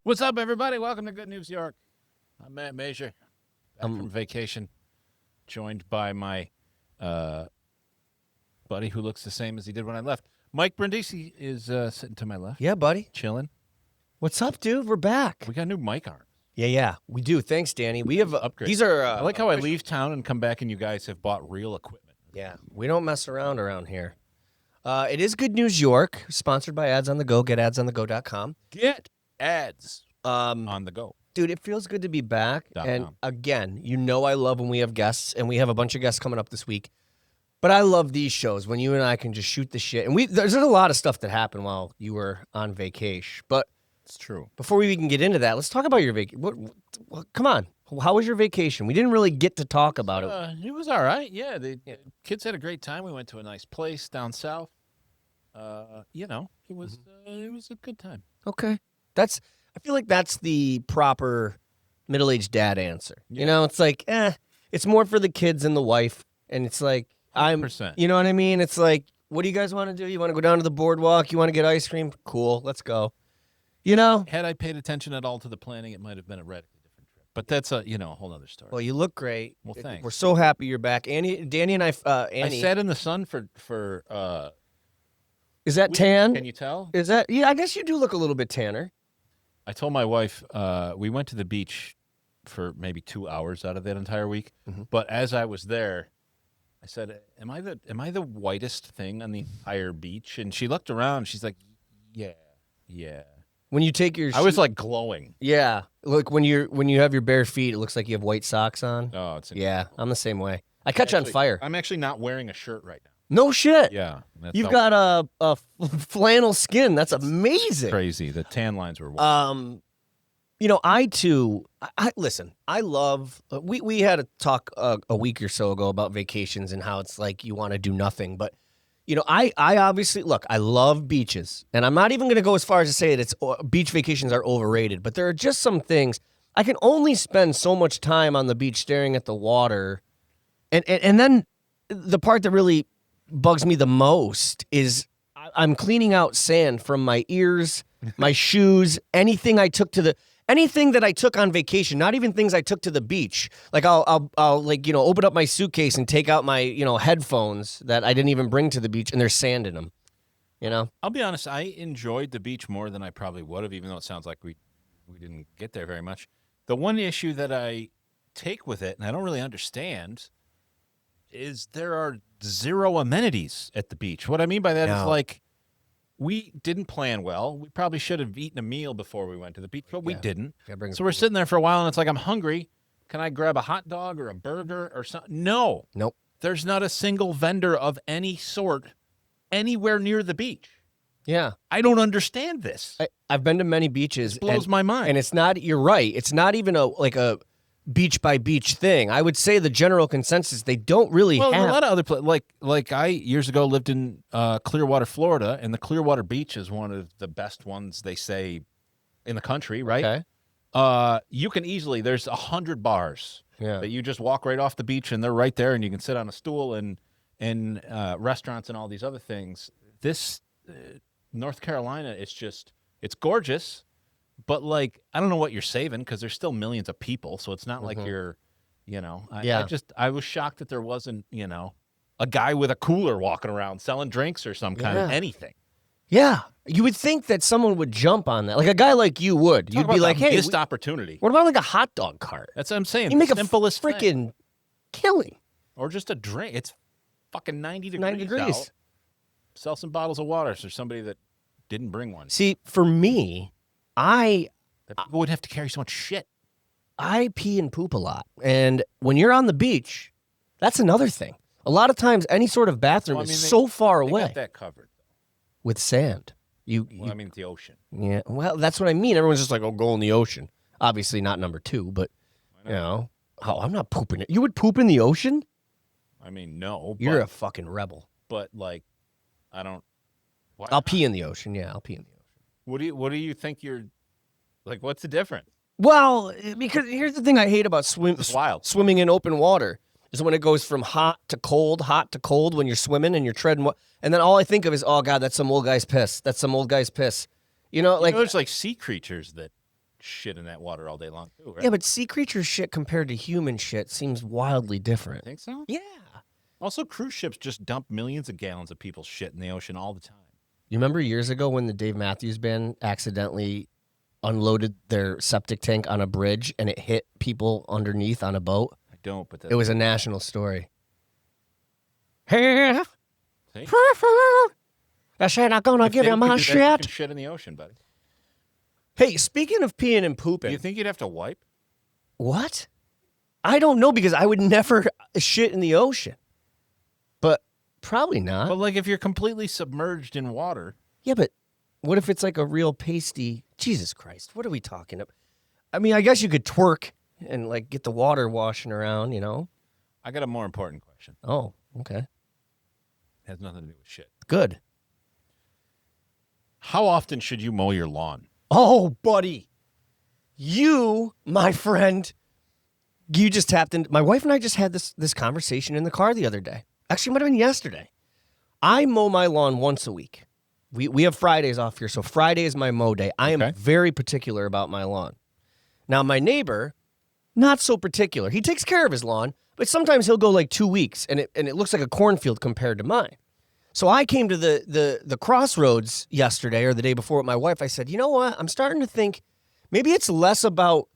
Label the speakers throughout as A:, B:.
A: What's up, everybody? Welcome to Good News York. I'm Matt Major, back from vacation, joined by my buddy who looks the same as he did when I left. Mike Brindisi is sitting to my left.
B: Yeah, buddy.
A: Chilling.
B: What's up, dude? We're back.
A: We got new mic arms.
B: Yeah, we do. Thanks, Danny. We have
A: upgrades.
B: These are.
A: I like how I leave town and come back and you guys have bought real equipment.
B: Yeah, we don't mess around here. It is Good News York, sponsored by Ads on the Go. Get adsonthego.com.
A: Get ads on the go.
B: Dude, it feels good to be back. And
A: .com.
B: again, you know I love when we have guests, and we have a bunch of guests coming up this week. But I love these shows when you and I can just shoot the shit. And there's a lot of stuff that happened while you were on vacation. But
A: it's true.
B: Before we even get into that, let's talk about your vacation. Come on. How was your vacation? We didn't really get to talk about it.
A: It was all right. Yeah, the kids had a great time. We went to a nice place down south. It was a good time.
B: Okay. I feel like that's the proper middle-aged dad answer.
A: Yeah.
B: You know, it's like, it's more for the kids and the wife. And it's like,
A: 100%.
B: You know what I mean? It's like, what do you guys want to do? You want to go down to the boardwalk? You want to get ice cream? Cool, let's go. You know?
A: Had I paid attention at all to the planning, it might have been a radically different trip. But that's a whole other story.
B: Well, you look great.
A: Well, thanks.
B: We're so happy you're back. Danny and I,
A: I sat in the sun for
B: is that tan?
A: Can you tell?
B: Is that, yeah, I guess you do look a little bit tanner.
A: I told my wife, we went to the beach for maybe 2 hours out of that entire week.
B: Mm-hmm.
A: But as I was there, I said, am I the whitest thing on the entire beach? And she looked around. She's like, yeah.
B: When you take your
A: I was like glowing.
B: Yeah. Look, when you have your bare feet, it looks like you have white socks on.
A: Oh, it's
B: yeah, I'm the same way. I catch on fire.
A: I'm actually not wearing a shirt right now.
B: No shit.
A: Yeah.
B: You've got a flannel skin. That's amazing.
A: Crazy. The tan lines were wild.
B: I too, listen, I love, we had a talk a week or so ago about vacations and how it's like you want to do nothing. But, I obviously, look, I love beaches. And I'm not even going to go as far as to say that beach vacations are overrated. But there are just some things. I can only spend so much time on the beach staring at the water. And then the part that really bugs me the most is I'm cleaning out sand from my ears, my shoes, anything that I took on vacation, not even things I took to the beach. Like I'll open up my suitcase and take out my, headphones that I didn't even bring to the beach and there's sand in them.
A: I'll be honest, I enjoyed the beach more than I probably would have, even though it sounds like we didn't get there very much. The one issue that I take with it, and I don't really understand, is there are zero amenities at the beach. What I mean by that is like, we didn't plan well. We probably should have eaten a meal before we went to the beach, but we didn't. So we're sitting there for a while, and it's like, I'm hungry. Can I grab a hot dog or a burger or something? No.
B: Nope.
A: There's not a single vendor of any sort anywhere near the beach.
B: Yeah.
A: I don't understand this.
B: I've been to many beaches.
A: It blows my mind.
B: And it's not, you're right, it's not even a beach by beach thing. I would say the general consensus, they don't really have.
A: Well, a lot of other places, like I years ago lived in Clearwater, Florida, and the Clearwater Beach is one of the best ones, they say, in the country, right?
B: Okay.
A: You can easily, there's 100 bars that you just walk right off the beach, and they're right there, and you can sit on a stool, and restaurants and all these other things. This North Carolina, it's gorgeous. But, I don't know what you're saving because there's still millions of people, so it's not like you're, I was shocked that there wasn't, a guy with a cooler walking around selling drinks or some kind of anything.
B: Yeah. You would think that someone would jump on that. Like a guy like you would. You'd be like, hey.
A: Missed opportunity.
B: What about a hot dog cart?
A: That's what I'm saying.
B: You make
A: simplest
B: a freaking killing.
A: Or just a drink. It's fucking 90 degrees out. Sell some bottles of water for somebody that didn't bring one.
B: See, for me,
A: people would have to carry so much shit.
B: I pee and poop a lot. And when you're on the beach, that's another thing. A lot of times, any sort of bathroom is so far away.
A: They got that covered.
B: With sand.
A: The ocean.
B: Yeah, well, that's what I mean. Everyone's just like, oh, go in the ocean. Obviously not number 2, but, I'm not pooping it. You would poop in the ocean?
A: I mean, no.
B: You're a fucking rebel.
A: But, I don't.
B: I'll pee in the ocean. Yeah, I'll pee in the ocean.
A: What do you think what's the difference?
B: Well, because here's the thing I hate about swimming in open water is when it goes from hot to cold when you're swimming and you're treading. And then all I think of is, oh, God, that's some old guy's piss. That's some old guy's piss.
A: There's sea creatures that shit in that water all day long too, right?
B: Yeah, but sea creature shit compared to human shit seems wildly different.
A: Think so?
B: Yeah.
A: Also, cruise ships just dump millions of gallons of people's shit in the ocean all the time.
B: You remember years ago when the Dave Matthews Band accidentally unloaded their septic tank on a bridge and it hit people underneath on a boat?
A: I don't, but
B: It was a national story. Hey,
A: See?
B: I said I'm gonna
A: If
B: give
A: they
B: him
A: could
B: my
A: do that, you can
B: shit.
A: shit in the ocean, buddy.
B: Hey, speaking of peeing and
A: Do
B: pooping,
A: you think you'd have to wipe?
B: what? I don't know because I would never shit in the ocean. But probably not.
A: But like if you're completely submerged in water,
B: Yeah, but what if it's like a real pasty? Jesus Christ, what are we talking about? I mean, I guess you could twerk and like get the water washing around, you know?
A: I got a more important question.
B: Oh, okay.
A: It has nothing to do with shit.
B: Good.
A: How often should you mow your lawn?
B: Oh, buddy. You, my friend, you just tapped into. My wife and I just had this conversation in the car the other day. Actually, it might have been yesterday. I mow my lawn once a week. We have Fridays off here, so Friday is my mow day. I am
A: Okay.
B: very particular about my lawn. Now, my neighbor, not so particular. He takes care of his lawn, but sometimes he'll go like 2 weeks, and it looks like a cornfield compared to mine. So I came to the crossroads yesterday or the day before with my wife. I said, you know what? I'm starting to think maybe it's less about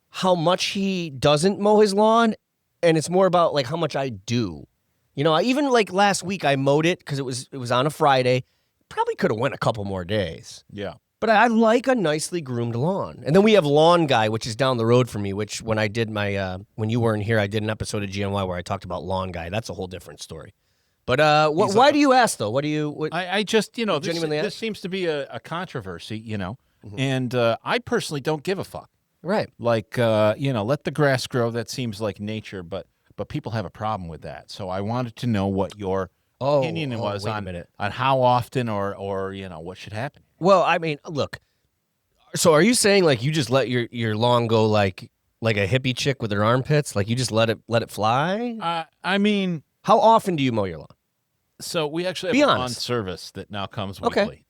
B: how much he doesn't mow his lawn, and it's more about like how much I do. You know, I even like last week I mowed it because it was on a Friday. Probably could have went a couple more days.
A: Yeah.
B: But I like a nicely groomed lawn. And then we have Lawn Guy, which is down the road from me, which when I did my, when you weren't here, I did an episode of GNY where I talked about Lawn Guy. That's a whole different story. But why do you ask, though? What do you...
A: I just, you know,
B: Genuinely
A: this
B: ask?
A: seems to be a controversy, you know, and I personally don't give a fuck.
B: Right.
A: Like, you know, let the grass grow. That seems like nature, but people have a problem with that. So I wanted to know what your opinion was
B: wait a
A: on
B: minute.
A: on how often or you know what should happen.
B: Well, I mean, look. So are you saying like you just let your lawn go like a hippie chick with her armpits? Like you just let it fly?
A: I mean,
B: How often do you mow your lawn?
A: so we actually
B: Be
A: have a lawn
B: honest.
A: service that now comes
B: Okay.
A: weekly.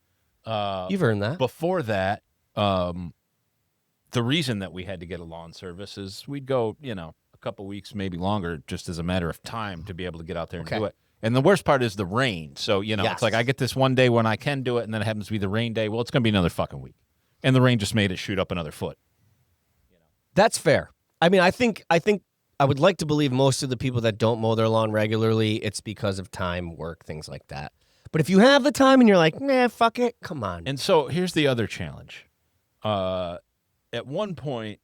B: You've earned that.
A: Before that, the reason that we had to get a lawn service is we'd go, you know, a couple weeks, maybe longer, just as a matter of time to be able to get out there and
B: Okay.
A: do it. And the worst part is the rain. So, you know,
B: Yes.
A: it's like I get this one day when I can do it, and then it happens to be the rain day. Well, it's going to be another fucking week. And the rain just made it shoot up another foot.
B: That's fair. I mean, I think I would like to believe most of the people that don't mow their lawn regularly, it's because of time, work, things like that. But if you have the time and you're like, nah, fuck it, come on.
A: And so here's the other challenge. At one point,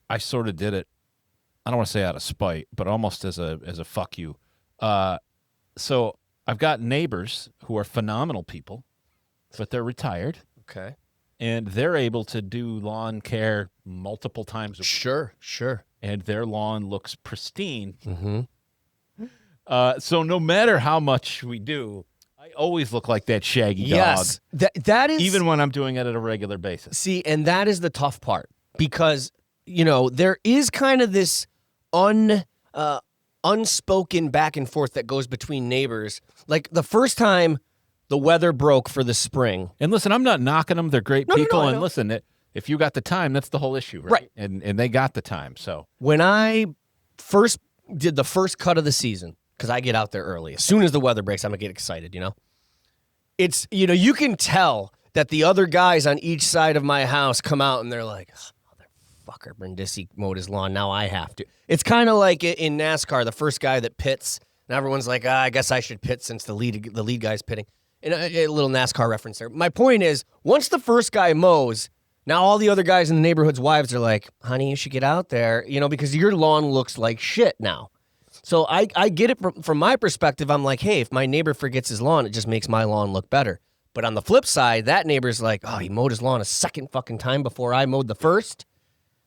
A: I sort of did it. I don't want to say out of spite, but almost as a fuck you. So I've got neighbors who are phenomenal people, but they're retired,
B: Okay.
A: and they're able to do lawn care multiple times a week,
B: Sure.
A: and their lawn looks pristine.
B: Mm-hmm.
A: So no matter how much we do, I always look like that shaggy
B: Yes. That is...
A: dog, even when I'm doing it at a regular basis.
B: See, and that is the tough part because, you know, there is kind of this unspoken back and forth that goes between neighbors. Like the first time the weather broke for the spring.
A: And listen, I'm not knocking them. They're great
B: No,
A: people.
B: I
A: And
B: know.
A: listen, if you got the time, that's the whole issue, right?
B: Right.
A: And they got the time. So
B: When I first did the first cut of the season, because I get out there early, as soon as the weather breaks, I'm going to get excited, you know? It's, you know, you can tell that the other guys on each side of my house come out and they're like, motherfucker, Brindisi mowed his lawn, now I have to. It's kind of like in NASCAR, the first guy that pits, and everyone's like, I guess I should pit since the lead guy's pitting. And a little NASCAR reference there. My point is, once the first guy mows, now all the other guys in the neighborhood's wives are like, honey, you should get out there, you know, because your lawn looks like shit now. So I get it from my perspective. I'm like, hey, if my neighbor forgets his lawn, it just makes my lawn look better. But on the flip side, that neighbor's like, oh, he mowed his lawn a second fucking time before I mowed the first.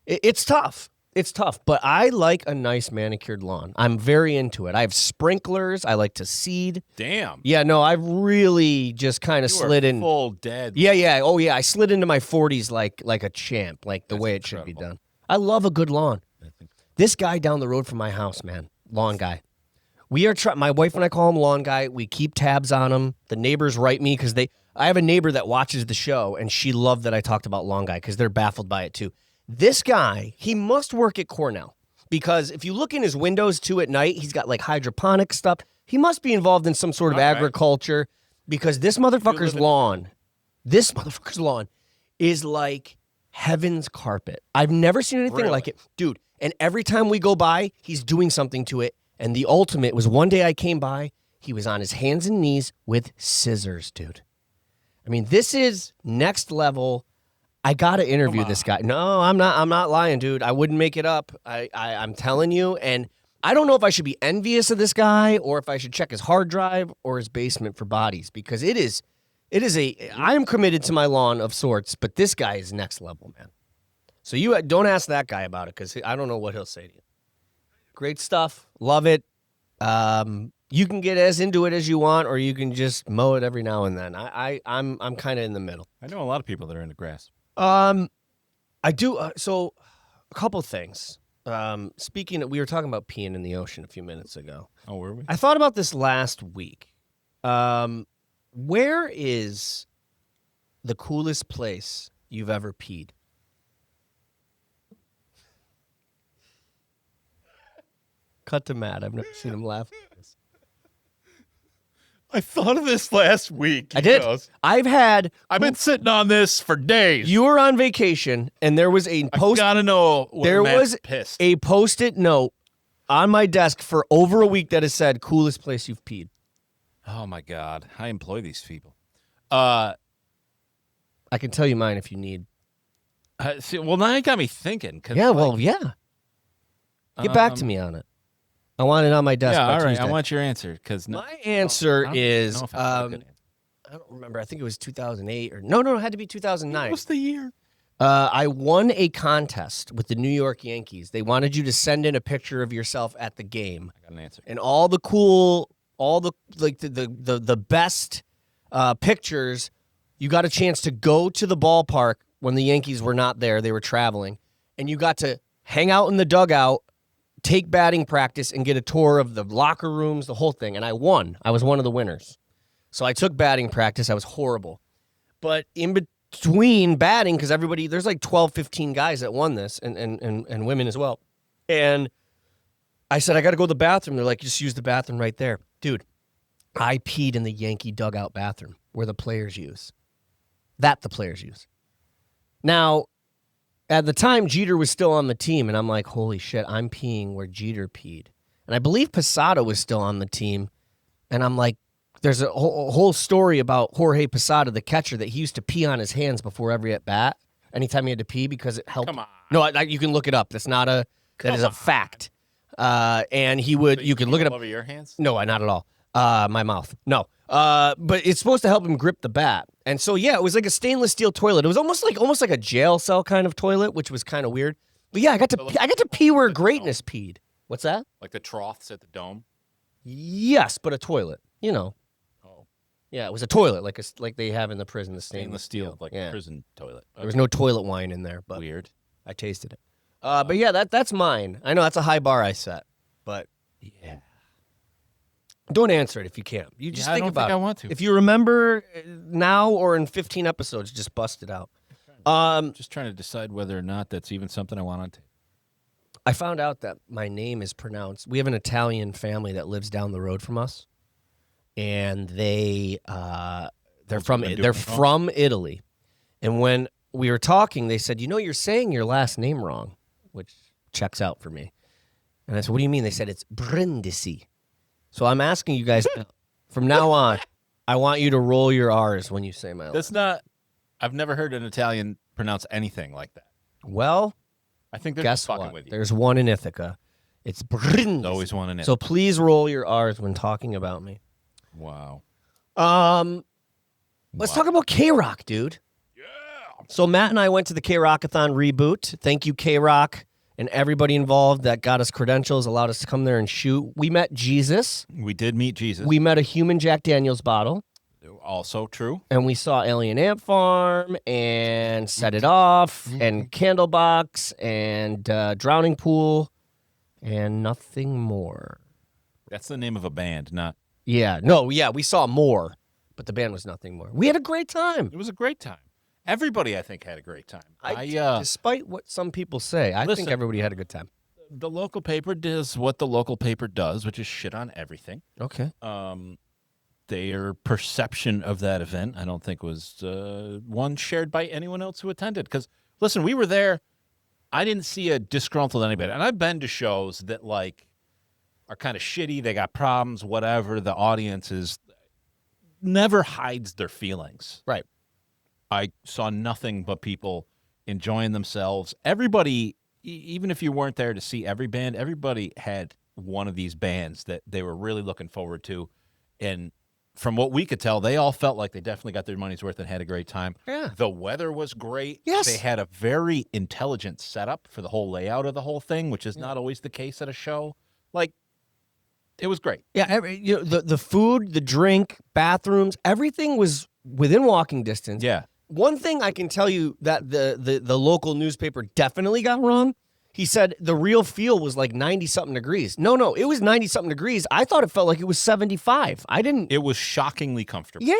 B: It's tough. It's tough. But I like a nice manicured lawn. I'm very into it. I have sprinklers. I like to seed.
A: damn.
B: Yeah, no, I've really just kind of
A: You
B: slid
A: are
B: in.
A: full dead.
B: Yeah. Oh, yeah. I slid into my 40s like a champ, like the
A: That's
B: way it should be
A: incredible.
B: done. I love a good lawn. This guy down the road from my house, man, lawn guy. We are my wife and I call him lawn guy. We keep tabs on him. The neighbors write me because I have a neighbor that watches the show, and she loved that I talked about lawn guy because they're baffled by it too. This guy, he must work at Cornell because if you look in his windows too at night, he's got like hydroponic stuff. He must be involved in some sort of agriculture because this motherfucker's lawn is like heaven's carpet. I've never seen anything like it. Dude, and every time we go by, he's doing something to it. And the ultimate was one day I came by, he was on his hands and knees with scissors, dude. I mean, this is next level. I gotta interview this guy. No, I'm not lying, dude. I wouldn't make it up. I'm telling you. And I don't know if I should be envious of this guy or if I should check his hard drive or his basement for bodies because I am committed to my lawn of sorts, but this guy is next level, man. So you don't ask that guy about it because I don't know what he'll say to you. Great stuff. Love it. You can get as into it as you want, or you can just mow it every now and then. I'm kind of in the middle.
A: I know a lot of people that are into grass.
B: I do. So a couple things. Speaking of, we were talking about peeing in the ocean a few minutes ago.
A: Oh, were we?
B: I thought about this last week. Where is the coolest place you've ever peed? Cut to Matt. I've never seen him laugh like this.
A: I thought of this last week.
B: I did. I've
A: been sitting on this for days.
B: You were on vacation, and there was a post.
A: I gotta know.
B: There was
A: pissed.
B: a post-it note on my desk for over a week that has said "coolest place you've peed."
A: Oh my God! I employ these people.
B: I can tell you mine if you need.
A: See, well, now you got me thinking.
B: Yeah. Well, yeah. Get back to me on it. I want it on my desk.
A: Yeah,
B: by
A: all right.
B: Tuesday.
A: I want your answer because
B: my answer is
A: I
B: don't remember. I think it was 2008 or no, it had to be 2009.
A: What's the year?
B: I won a contest with the New York Yankees. They wanted you to send in a picture of yourself at the game.
A: I got an answer.
B: And all the best pictures. You got a chance to go to the ballpark when the Yankees were not there. They were traveling, and you got to hang out in the dugout, take batting practice, and get a tour of the locker rooms, the whole thing. And I won. I was one of the winners. So I took batting practice. I was horrible. But in between batting, because there's like 12, 15 guys that won this, and women as well. And I said, I got to go to the bathroom. They're like, just use the bathroom right there. Dude, I peed in the Yankee dugout bathroom where the players use. The players use. Now, at the time, Jeter was still on the team, and I'm like, holy shit, I'm peeing where Jeter peed. And I believe Posada was still on the team, and I'm like, there's a whole story about Jorge Posada, the catcher, that he used to pee on his hands before every at-bat, anytime he had to pee, because it helped.
A: Come on.
B: No, you can look it up. That is a fact. And you can look it up.
A: Over your hands?
B: No, not at all. My mouth. No. But it's supposed to help him grip the bat. And so, yeah, it was like a stainless steel toilet. It was almost like a jail cell kind of toilet, which was kind of weird. But yeah, I got to pee where greatness peed. What's that?
A: Like the troughs at the dome?
B: Yes, but a toilet. You know.
A: Oh.
B: Yeah, it was a toilet like they have in the prison, the
A: Stainless steel, like a prison toilet. Okay.
B: There was no toilet wine in there, but
A: Weird.
B: I tasted it. But yeah, that's mine. I know that's a high bar I set, but
A: yeah.
B: Don't answer it if you can't. You just think about it.
A: I want to.
B: If you remember now or in 15 episodes, just bust it out.
A: Just trying to decide whether or not that's even something I want on tape.
B: I found out that my name is pronounced. We have an Italian family that lives down the road from us, and they're from Italy. And when we were talking, they said, "You're saying your last name wrong," which checks out for me. And I said, "What do you mean?" They said it's Brindisi. So I'm asking you guys from now on, I want you to roll your R's when you say my last.
A: That's not. I've never heard an Italian pronounce anything like that.
B: Well,
A: I think they're
B: guess
A: just fucking
B: what?
A: with you.
B: There's one in Ithaca. It's Brindisi.
A: There's always one in it.
B: So please roll your R's when talking about me.
A: Wow.
B: Let's talk about KROCK, dude.
A: Yeah.
B: So Matt and I went to the KROCKATHon Reboot. Thank you, KROCK, and everybody involved that got us credentials, allowed us to come there and shoot. We met Jesus.
A: We did meet Jesus.
B: We met a human Jack Daniels bottle.
A: Also true.
B: And we saw Alien Ant Farm and Set It Off and Candlebox and Drowning Pool and nothing more.
A: That's the name of a band, not...
B: Yeah. No, yeah, we saw more, but the band was nothing more. We had a great time.
A: It was a great time. Everybody, I think, had a great time.
B: Despite what some people say, I think everybody had a good time.
A: The local paper does what the local paper does, which is shit on everything.
B: Okay.
A: Their perception of that event, I don't think was one shared by anyone else who attended. Because, listen, we were there. I didn't see a disgruntled anybody. And I've been to shows that, like, are kind of shitty. They got problems, whatever. The audience never hides their feelings.
B: Right.
A: I saw nothing but people enjoying themselves. Everybody, even if you weren't there to see every band, everybody had one of these bands that they were really looking forward to. And from what we could tell, they all felt like they definitely got their money's worth and had a great time.
B: Yeah.
A: The weather was great.
B: Yes.
A: They had a very intelligent setup for the whole layout of the whole thing, which is not always the case at a show. Like, it was great.
B: Yeah, the food, the drink, bathrooms, everything was within walking distance.
A: Yeah.
B: One thing I can tell you that the local newspaper definitely got wrong, he said the real feel was like 90-something degrees. No, it was 90-something degrees. I thought it felt like it was 75. I didn't.
A: It was shockingly comfortable.
B: Yeah.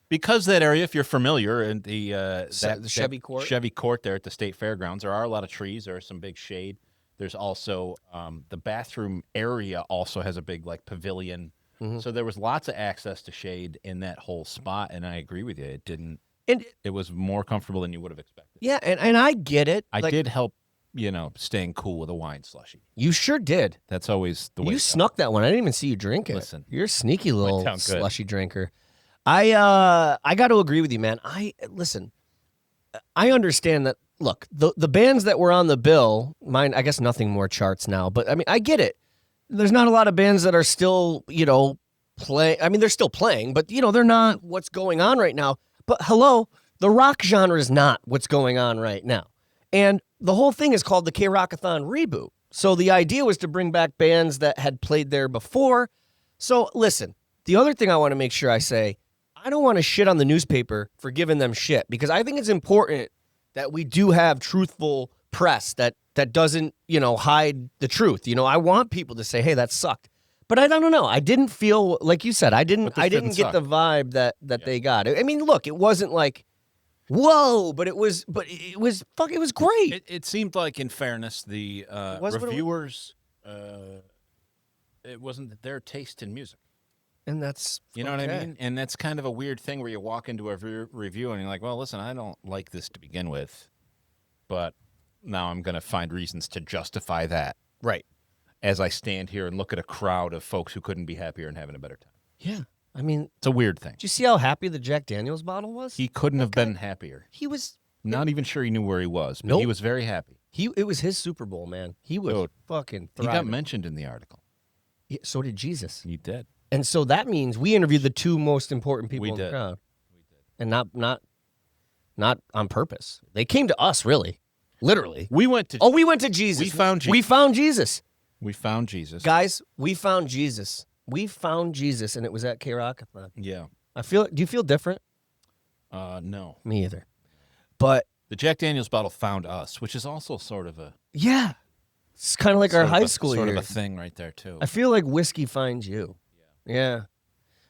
A: Because that area, if you're familiar, and the
B: Chevy Court.
A: Chevy Court there at the State Fairgrounds, there are a lot of trees. There is some big shade. There's also the bathroom area also has a big like pavilion. Mm-hmm. So there was lots of access to shade in that whole spot. And I agree with you. It didn't.
B: And
A: it was more comfortable than you would have expected.
B: Yeah, and I get it.
A: I did help, staying cool with a wine slushie.
B: You sure did.
A: That's always the way.
B: You snuck that one. I didn't even see you drink it.
A: Listen,
B: you're a sneaky little slushy drinker. I got to agree with you, man. I understand that. Look, the bands that were on the bill, mine, I guess nothing more charts now, but I mean, I get it. There's not a lot of bands that are still, play. I mean, they're still playing, but they're not what's going on right now. But hello, the rock genre is not what's going on right now. And the whole thing is called the KROCKATHON Reboot. So the idea was to bring back bands that had played there before. So listen, the other thing I want to make sure I say, I don't want to shit on the newspaper for giving them shit, because I think it's important that we do have truthful press that doesn't, hide the truth. I want people to say, hey, that sucked. But I don't know. I didn't feel, like you said, I didn't get the vibe that they got. I mean, look, it wasn't like, whoa, but it was great.
A: It seemed like, in fairness, the reviewers, it wasn't their taste in music.
B: And that's,
A: you know what I mean? And that's kind of a weird thing where you walk into a review and you're like, well, listen, I don't like this to begin with, but now I'm going to find reasons to justify that.
B: Right.
A: As I stand here and look at a crowd of folks who couldn't be happier and having a better time.
B: Yeah. I mean,
A: it's a weird thing.
B: Did you see how happy the Jack Daniels bottle was?
A: He couldn't have been happier.
B: He was
A: not even sure he knew where he was, but he was very happy.
B: It was his Super Bowl, man. He was fucking thriving.
A: He got mentioned in the article.
B: Yeah, so did Jesus.
A: He did.
B: And so that means we interviewed the two most important people in the crowd.
A: We did.
B: And not on purpose. They came to us, really. Literally.
A: We went to
B: Jesus.
A: We found Jesus.
B: We found Jesus.
A: We found Jesus.
B: Guys, we found Jesus. We found Jesus, and it was at KROCKATHON.
A: Yeah.
B: Do you feel different?
A: No.
B: Me either. But
A: the Jack Daniels bottle found us, which is also sort of a...
B: Yeah. It's kind of like our high school years.
A: Sort of a thing right there, too.
B: I feel like whiskey finds you. Yeah.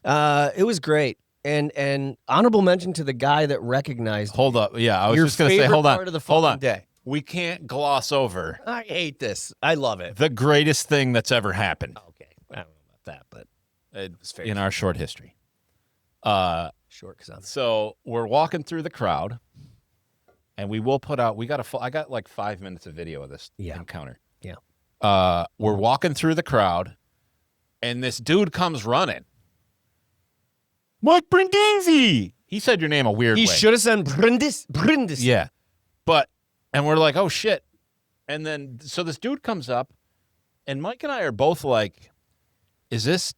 B: It was great. And honorable mention to the guy that recognized
A: Hold up. Yeah, I was just going to say, hold on.
B: Part of the
A: hold on.
B: day.
A: We can't gloss over.
B: I hate this. I love it.
A: The greatest thing that's ever happened.
B: Okay. I don't know about that, but
A: it's in our short history.
B: Short, because
A: So we're walking through the crowd, and we will put out, I got like 5 minutes of video of this encounter.
B: Yeah.
A: We're walking through the crowd, and this dude comes running. Mike Brindisi! He said your name a weird way.
B: He should have said Brindisi.
A: Yeah. And we're like, oh, shit. And then, so this dude comes up, and Mike and I are both like, does this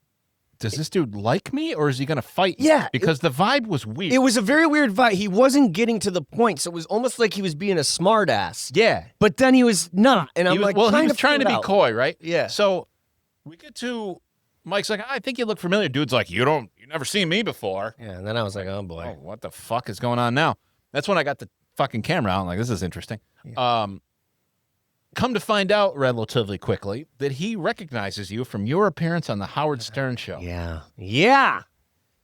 A: dude like me, or is he going to fight me?
B: Yeah.
A: Because the vibe was weird.
B: It was a very weird vibe. He wasn't getting to the point, so it was almost like he was being a smart ass.
A: Yeah.
B: But then he was not. And I'm like,
A: he was trying to be coy, right?
B: Yeah.
A: So we get to, Mike's like, I think you look familiar. Dude's like, you never seen me before.
B: Yeah, and then I was like, oh, boy.
A: Oh, what the fuck is going on now? That's when I got the fucking camera out. I'm like, this is interesting. Yeah. Come to find out relatively quickly that he recognizes you from your appearance on the Howard Stern show.
B: Yeah.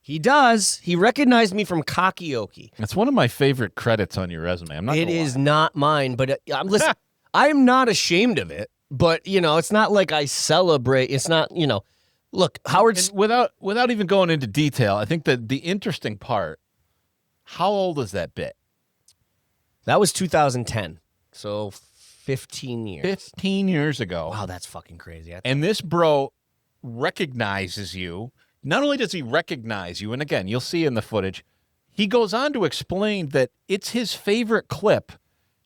B: He does. He recognized me from Karaoke.
A: That's one of my favorite credits on your resume. I'm not.
B: It is not mine, but listen, I'm not ashamed of it. But it's not like I celebrate. It's not, Look, Howard's
A: without even going into detail. I think that the interesting part. How old is that bit?
B: That was 2010, so 15 years.
A: 15 years ago.
B: Wow, that's fucking crazy.
A: And this bro recognizes you. Not only does he recognize you, and again, you'll see in the footage, he goes on to explain that it's his favorite clip,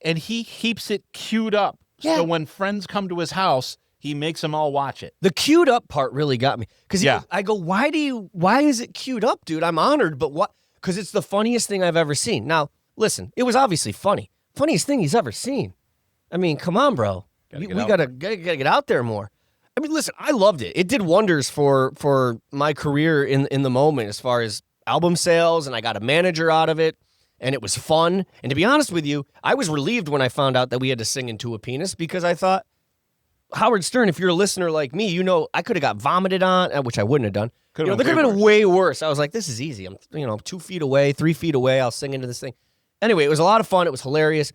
A: and he keeps it queued up.
B: Yeah.
A: So when friends come to his house, he makes them all watch it.
B: The queued up part really got me. Because I go, why is it queued up, dude? I'm honored, but what? Because it's the funniest thing I've ever seen. Now, listen, it was obviously funny. Funniest thing he's ever seen. I mean, come on, bro. We gotta get out there more. I mean, listen, I loved it. It did wonders for my career in the moment as far as album sales, and I got a manager out of it, and it was fun. And to be honest with you, I was relieved when I found out that we had to sing into a penis because I thought, Howard Stern, if you're a listener like me, I could have got vomited on, which I wouldn't have done. There could have been way worse. I was like, this is easy. I'm 2 feet away, 3 feet away. I'll sing into this thing. Anyway, it was a lot of fun. It was hilarious.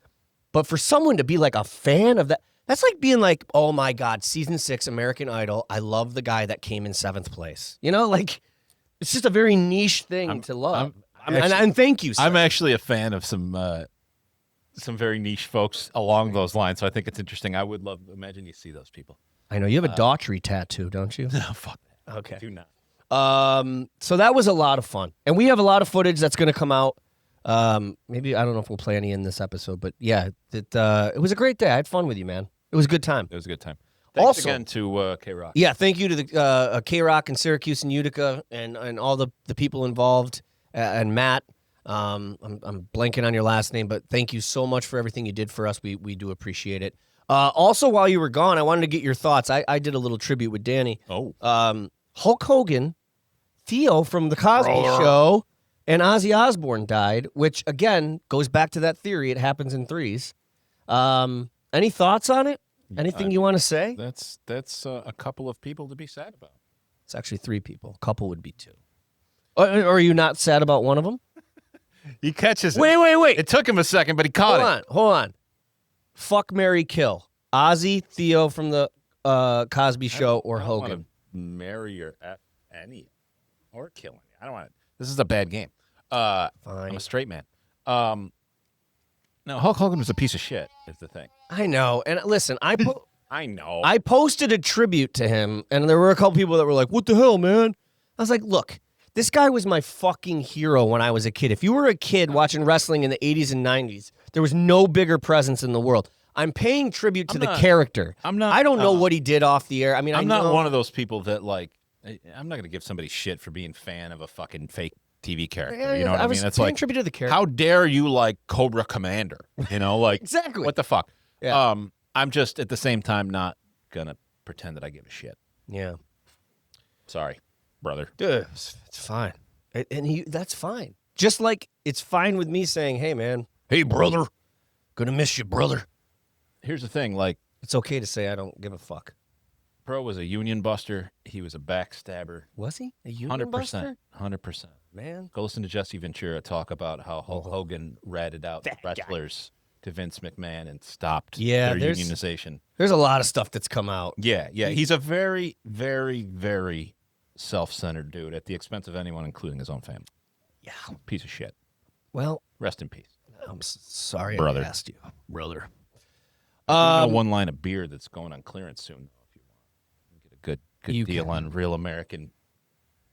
B: But for someone to be like a fan of that, that's like being like, oh my God, season 6 American Idol. I love the guy that came in 7th place. Like it's just a very niche thing to love. And thank you, sir.
A: I'm actually a fan of some very niche folks along those lines. So I think it's interesting. I would love to imagine you see those people.
B: I know you have a Daughtry tattoo, don't you?
A: No, fuck that.
B: Okay.
A: Do not.
B: So that was a lot of fun. And we have a lot of footage that's going to come out. Maybe, I don't know if we'll play any in this episode, but yeah, it was a great day. I had fun with you, man. It was a good time.
A: It was a good time. Thanks again to K-Rock.
B: Yeah, thank you to the K-Rock in Syracuse and Utica and all the people involved and Matt. I'm blanking on your last name, but thank you so much for everything you did for us. We do appreciate it. Also, while you were gone, I wanted to get your thoughts. I did a little tribute with Danny.
A: Oh.
B: Hulk Hogan, Theo from The Cosby Show, and Ozzy Osbourne died, which, again, goes back to that theory. It happens in threes. Any thoughts on it? Anything you want to say?
A: That's a couple of people to be sad about.
B: It's actually 3 people. A couple would be 2. Or are you not sad about one of them?
A: He catches it.
B: Wait.
A: It took him a second, but he caught it.
B: Hold on. Fuck, marry, kill. Ozzy, Theo from The Cosby Show, or Hogan?
A: I don't want to marry or F any or kill any. I don't want to. This is a bad game.
B: Fine.
A: I'm a straight man. No, Hulk Hogan was a piece of shit, is the thing.
B: I know. And listen,
A: I know.
B: I posted a tribute to him, and there were a couple people that were like, what the hell, man? I was like, look, this guy was my fucking hero when I was a kid. If you were a kid watching wrestling in the 80s and 90s, there was no bigger presence in the world. I'm paying tribute to the character. I don't know what he did off the air. I mean,
A: I'm not one of those people that, like, I'm not going to give somebody shit for being a fan of a fucking fake TV character.
B: Yeah,
A: you know what I mean?
B: That's like tribute to the character.
A: How dare you like Cobra Commander? Like
B: exactly.
A: What the fuck?
B: Yeah.
A: I'm just at the same time not gonna pretend that I give a shit.
B: Yeah.
A: Sorry, brother.
B: Dude, it's fine. And that's fine. Just like it's fine with me saying, "Hey, man. Hey, brother. Gonna miss you, brother."
A: Here's the thing, like
B: it's okay to say I don't give a fuck.
A: Pro was a union buster. He was a backstabber.
B: Was he a union buster?
A: 100%.
B: Man,
A: go listen to Jesse Ventura talk about how Hulk Hogan ratted out the wrestlers to Vince McMahon and stopped their unionization.
B: There's a lot of stuff that's come out.
A: Yeah. He's a very, very, very self-centered dude at the expense of anyone, including his own family.
B: Yeah.
A: Piece of shit.
B: Well,
A: rest in peace.
B: I'm sorry
A: brother.
B: I asked you, brother.
A: One line of beer that's going on clearance soon. If you want, get a good deal on Real American.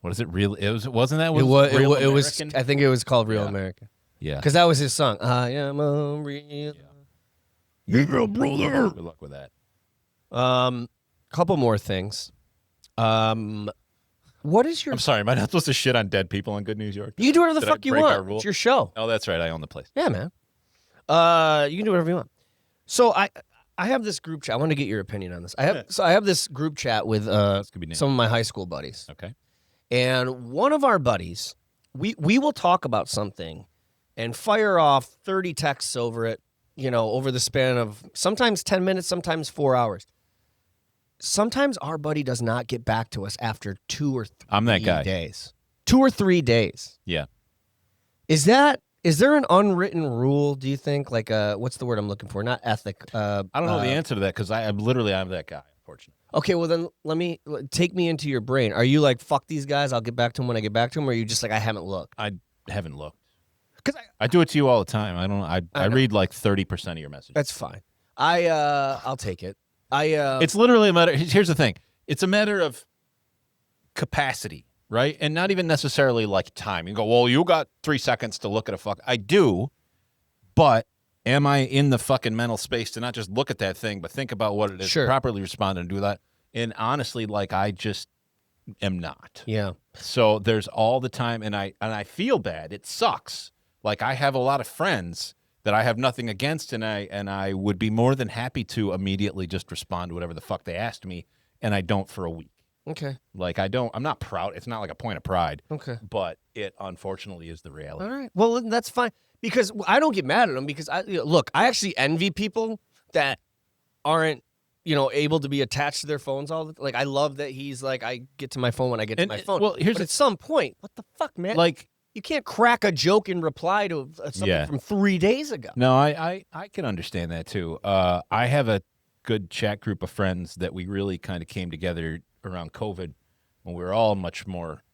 A: What is it? Wasn't that?
B: It was. I think it was called Real American.
A: Yeah.
B: Because that was his song. I am a real.
A: Yeah, brother. Good luck with that.
B: Couple more things. What is your?
A: I'm sorry, am I not supposed to shit on dead people on Good News York?
B: You can do whatever the fuck you want. It's your show.
A: Oh, that's right. I own the place.
B: Yeah, man. You can do whatever you want. So I have this group chat. I want to get your opinion on this. I have this group chat with some of my high school buddies.
A: Okay.
B: And one of our buddies, we will talk about something and fire off 30 texts over it, over the span of sometimes 10 minutes, sometimes 4 hours. Sometimes our buddy does not get back to us after 2 or 3
A: I'm that guy.
B: days. 2 or 3 days.
A: Yeah.
B: Is there an unwritten rule, do you think? Like, what's the word I'm looking for? Not ethic.
A: I don't know the answer to that because I'm that guy, unfortunately.
B: Okay, well then take me into your brain. Are you like, fuck these guys, I'll get back to them when I get back to them, or are you just like, I haven't looked?
A: I haven't looked.
B: Because
A: I do it to you all the time. I read like 30% of your messages.
B: That's fine. I'll take it.
A: It's literally a matter. Here's the thing. It's a matter of capacity, right? And not even necessarily like time. You go, well, you got 3 seconds to look at a fuck. I do, but am I in the fucking mental space to not just look at that thing, but think about what it is,
B: Sure.
A: properly respond and do that? And honestly, like I just am not.
B: Yeah.
A: So there's all the time, and I feel bad. It sucks. Like I have a lot of friends that I have nothing against, and I would be more than happy to immediately just respond to whatever the fuck they asked me, and I don't for a week.
B: Okay.
A: Like I'm not proud. It's not like a point of pride.
B: Okay.
A: But it unfortunately is the reality.
B: All right. Well, that's fine because I don't get mad at him because look, I actually envy people that aren't, able to be attached to their phones all the like. I love that he's like, I get to my phone when I get to my phone.
A: Well,
B: but at some point, what the fuck, man?
A: Like
B: you can't crack a joke in reply to something from 3 days ago.
A: No, I can understand that too. I have a good chat group of friends that we really kind of came together around COVID when we were all much more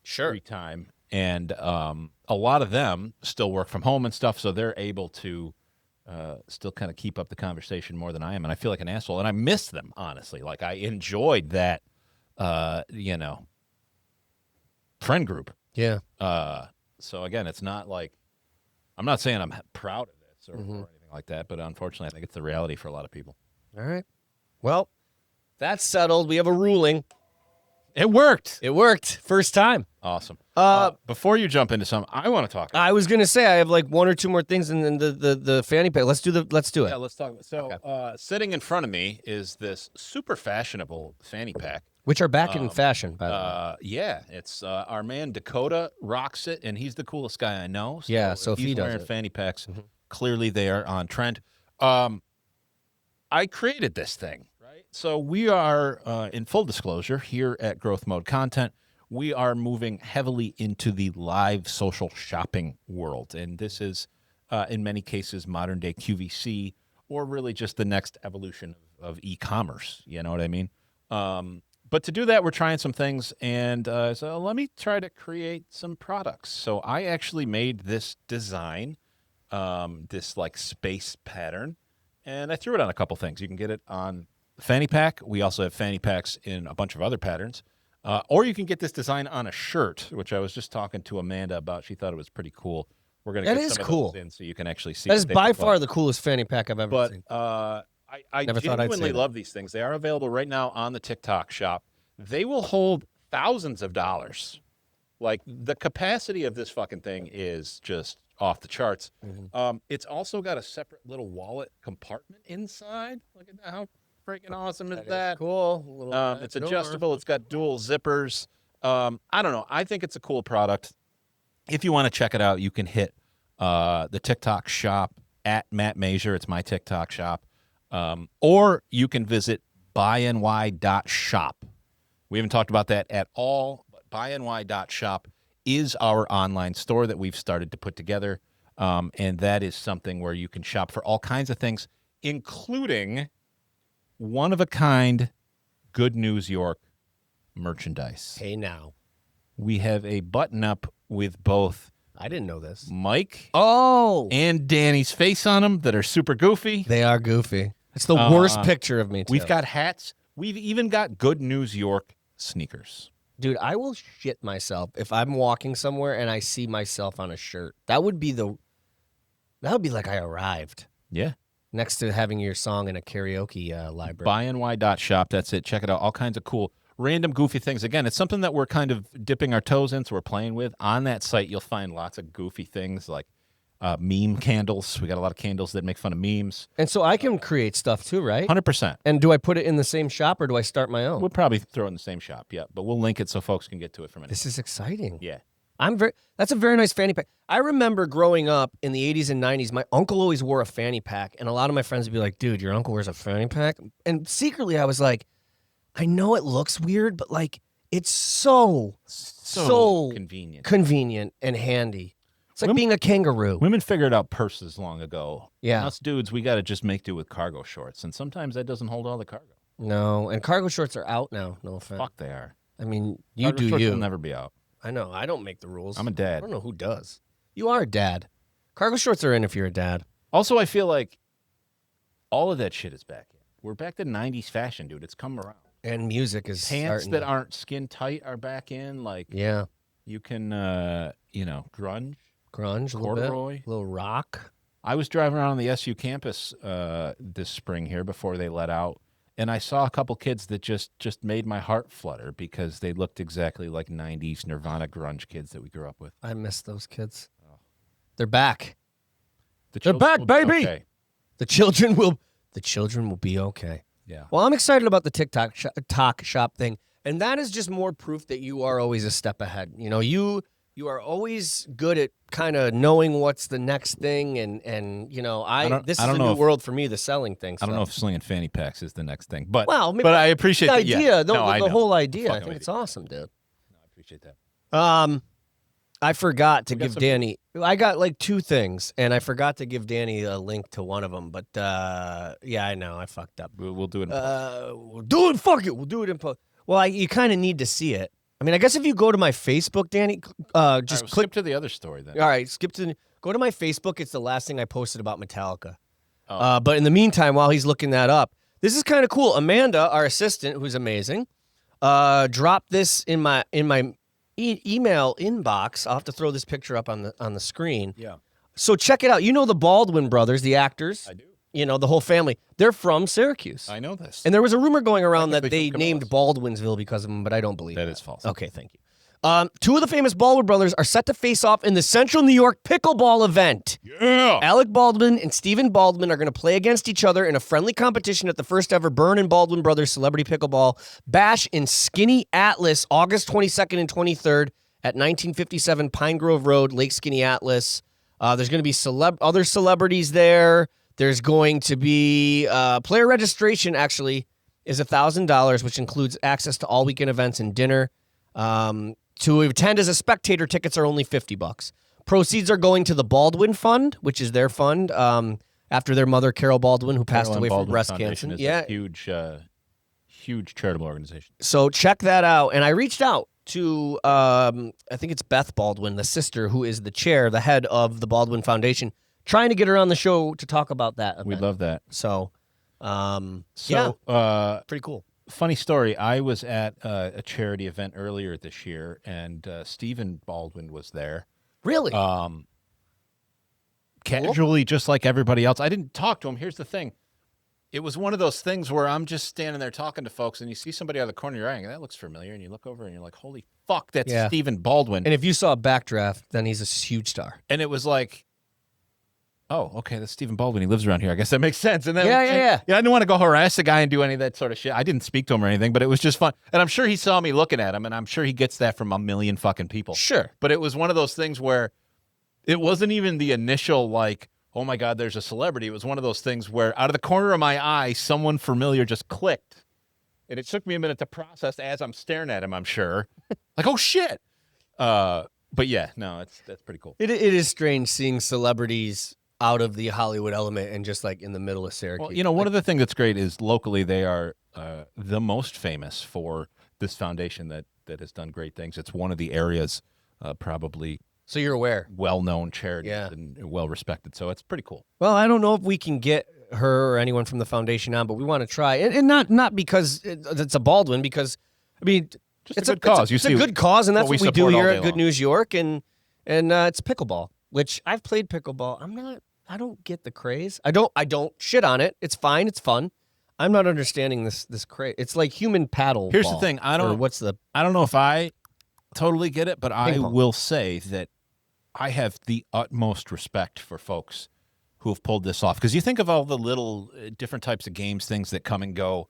A: free time. And a lot of them still work from home and stuff, so they're able to still kind of keep up the conversation more than I am. And I feel like an asshole. And I miss them, honestly. Like I enjoyed that, friend group.
B: Yeah.
A: So again, it's not like I'm not saying I'm proud of this or anything like that, but unfortunately, I think it's the reality for a lot of people.
B: All right. Well, that's settled. We have a ruling.
A: It worked.
B: It worked. First time.
A: Awesome. Before you jump into some, I want to talk.
B: I was gonna say I have like 1 or 2 more things, and then the fanny pack. Let's do it.
A: Yeah, let's talk. So, sitting in front of me is this super fashionable fanny pack.
B: Which are back in fashion, by the way.
A: Yeah, it's our man Dakota rocks it, and he's the coolest guy I know. So
B: Yeah, so if
A: he's
B: he does
A: wearing
B: it.
A: fanny packs, clearly they are on trend. I created this thing, right? So we are, in full disclosure, here at Growth Mode Content, we are moving heavily into the live social shopping world, and this is, in many cases, modern-day QVC, or really just the next evolution of e-commerce. You know what I mean? But to do that, we're trying some things, and so let me try to create some products. So I actually made this design, this like space pattern, and I threw it on a couple things. You can get it on the fanny pack. We also have fanny packs in a bunch of other patterns. Or you can get this design on a shirt, which I was just talking to Amanda about. She thought it was pretty cool. We're going to get some of those in so you can actually see.
B: That is by far the coolest fanny pack I've ever seen.
A: I genuinely love these things. They are available right now on the TikTok shop. They will hold thousands of dollars. Like the capacity of this fucking thing is just off the charts. It's also got a separate little wallet compartment inside. Look at that. How freaking awesome is that?
B: Cool.
A: It's adjustable. It's got dual zippers. I don't know. I think it's a cool product. If you want to check it out, you can hit the TikTok shop at Matt Major. It's my TikTok shop. Or you can visit buyny.shop. We haven't talked about that at all, but buyny.shop is our online store that we've started to put together. And that is something where you can shop for all kinds of things, including one-of-a-kind Good News York merchandise.
B: Hey, now.
A: We have a button-up with both
B: I didn't know this.
A: Mike
B: and
A: Danny's face on them that are super goofy.
B: They are goofy. It's the worst picture of me, too.
A: We've got hats. We've even got Good News York sneakers.
B: Dude, I will shit myself if I'm walking somewhere and I see myself on a shirt. That would be like I arrived.
A: Yeah.
B: Next to having your song in a karaoke library.
A: Buyny.shop. That's it. Check it out. All kinds of cool, random, goofy things. Again, it's something that we're kind of dipping our toes in, so we're playing with. On that site, you'll find lots of goofy things like meme candles. We got a lot of candles that make fun of memes.
B: And so I can create stuff too, right?
A: 100%.
B: And do I put it in the same shop or do I start my own?
A: We'll probably throw it in the same shop, yeah. But we'll link it so folks can get to it from it.
B: This is exciting.
A: Yeah.
B: That's a very nice fanny pack. I remember growing up in the 80s and 90s, my uncle always wore a fanny pack, and a lot of my friends would be like, dude, your uncle wears a fanny pack? And secretly I was like, I know it looks weird, but like, it's so so
A: convenient.
B: convenient and handy. It's like
A: Women-
B: being a kangaroo.
A: Women figured out purses long ago.
B: Yeah.
A: Us dudes, we got to just make do with cargo shorts, and sometimes that doesn't hold all the cargo.
B: No, and cargo shorts are out now. No offense.
A: Fuck, they are.
B: I mean, you
A: Cargo
B: do
A: shorts
B: you.
A: will never be out.
B: I know. I don't make the rules.
A: I'm a
B: I
A: dad.
B: don't know who does. You are a dad. Cargo shorts are in if you're a dad.
A: Also, I feel like all of that shit is back in. We're back to 90s fashion, dude. It's come around.
B: And music is
A: Pants
B: starting
A: that
B: to-
A: aren't skin tight are back in. Like,
B: Yeah.
A: you can, grunge.
B: Grunge, a little
A: Corduroy.
B: bit. A little rock.
A: I was driving around on the SU campus this spring here before they let out, and I saw a couple kids that just made my heart flutter because they looked exactly like 90s Nirvana grunge kids that we grew up with.
B: I miss those kids. They're back.
A: The
B: They're
A: children
B: back,
A: will be
B: baby!
A: okay.
B: The children will be okay.
A: Yeah.
B: Well, I'm excited about the TikTok talk shop thing, and that is just more proof that you are always a step ahead. You know, you are always good at kind of knowing what's the next thing, and you know, this is
A: I don't
B: a
A: know
B: new
A: if-
B: world for me, the selling thing.
A: I don't
B: so.
A: know if slinging fanny packs is the next thing, but
B: Well, maybe
A: but I appreciate
B: the
A: that.
B: idea,
A: Yeah.
B: the,
A: No, I
B: the
A: know.
B: whole
A: I'm
B: idea. I
A: fucking
B: think
A: with
B: it's
A: you.
B: awesome, dude.
A: No, I appreciate that.
B: I forgot to
A: We got
B: give
A: some-
B: Danny. I got like two things, and I forgot to give Danny a link to one of them. But yeah, I know I fucked up.
A: We'll do it.
B: We'll do it. Fuck it. We'll do it in post. Well, you kind of need to see it. I mean, I guess if you go to my Facebook, Danny, just
A: All right, we'll
B: click.
A: skip to the other story then.
B: All right, go to my Facebook. It's the last thing I posted about Metallica.
A: Oh.
B: But in the meantime, while he's looking that up, this is kind of cool. Amanda, our assistant, who's amazing, dropped this in my email inbox. I'll have to throw this picture up on the screen.
A: Yeah,
B: So check it out. You know the Baldwin brothers, the actors.
A: I do.
B: You know the whole family. They're from Syracuse.
A: I know this.
B: And there was a rumor going around that
A: Technically
B: they
A: from
B: named
A: Cabela's.
B: Baldwinsville because of them, but I don't believe
A: That is false.
B: Okay, thank you. Two of the famous Baldwin brothers are set to face off in the Central New York Pickleball event.
A: Yeah.
B: Alec Baldwin and Stephen Baldwin are going to play against each other in a friendly competition at the first ever Byrne and Baldwin Brothers Celebrity Pickleball Bash in Skinny Atlas, August 22nd and 23rd at 1957 Pine Grove Road, Lake Skinny Atlas. There's going to be other celebrities there. There's going to be player registration, actually, is $1,000, which includes access to all weekend events and dinner. To attend as a spectator, tickets are only $50. Proceeds are going to the Baldwin Fund, which is their fund after their mother, Carol Baldwin, who passed
A: Carolyn
B: away from
A: Baldwin
B: breast
A: Foundation
B: cancer.
A: is
B: Yeah,
A: a huge charitable organization.
B: so check that out. And I reached out to, I think it's Beth Baldwin, the sister, who is the chair, the head of the Baldwin Foundation, trying to get her on the show to talk about that event.
A: We love that.
B: So,
A: So,
B: pretty cool.
A: funny story. I was at a charity event earlier this year, and Stephen Baldwin was there.
B: Really?
A: Casually, just like everybody else. I didn't talk to him. Here's the thing. It was one of those things where I'm just standing there talking to folks, and you see somebody out of the corner of your eye, and that looks familiar, and you look over, and you're like, holy fuck, that's
B: Yeah.
A: Stephen Baldwin.
B: And if you saw a backdraft, then he's a huge star.
A: And it was like, oh, okay, that's Stephen Baldwin. He lives around here. I guess that makes sense. And then,
B: Yeah.
A: I didn't want to go harass the guy and do any of that sort of shit. I didn't speak to him or anything, but it was just fun. And I'm sure he saw me looking at him, and I'm sure he gets that from a million fucking people.
B: Sure.
A: But it was one of those things where it wasn't even the initial, like, oh my God, there's a celebrity. It was one of those things where out of the corner of my eye, someone familiar just clicked. And it took me a minute to process as I'm staring at him, I'm sure. Like, oh shit. But yeah, no, that's pretty cool.
B: It is strange seeing celebrities out of the Hollywood element and just like in the middle of Syracuse.
A: Well, you know, one of the things that's great is locally they are the most famous for this foundation that has done great things. It's one of the areas probably
B: so you're aware.
A: well-known charities
B: Yeah.
A: and well-respected. So it's pretty cool.
B: Well, I don't know if we can get her or anyone from the foundation on, but we want to try. And not because it's a Baldwin, because, I mean,
A: Just
B: it's
A: a good cause.
B: It's a good cause, and that's
A: what we
B: what we do
A: support all
B: here
A: day
B: at Good
A: long.
B: News York, and it's pickleball, which I've played pickleball. I don't get the craze. I don't shit on it. It's fine. It's fun. I'm not understanding this craze. It's like human paddle.
A: Here's the
B: ball,
A: thing. I
B: or
A: don't know if I totally get it, but I
B: Ping pong.
A: will say that I have the utmost respect for folks who have pulled this off. Because you think of all the little different types of games, things that come and go.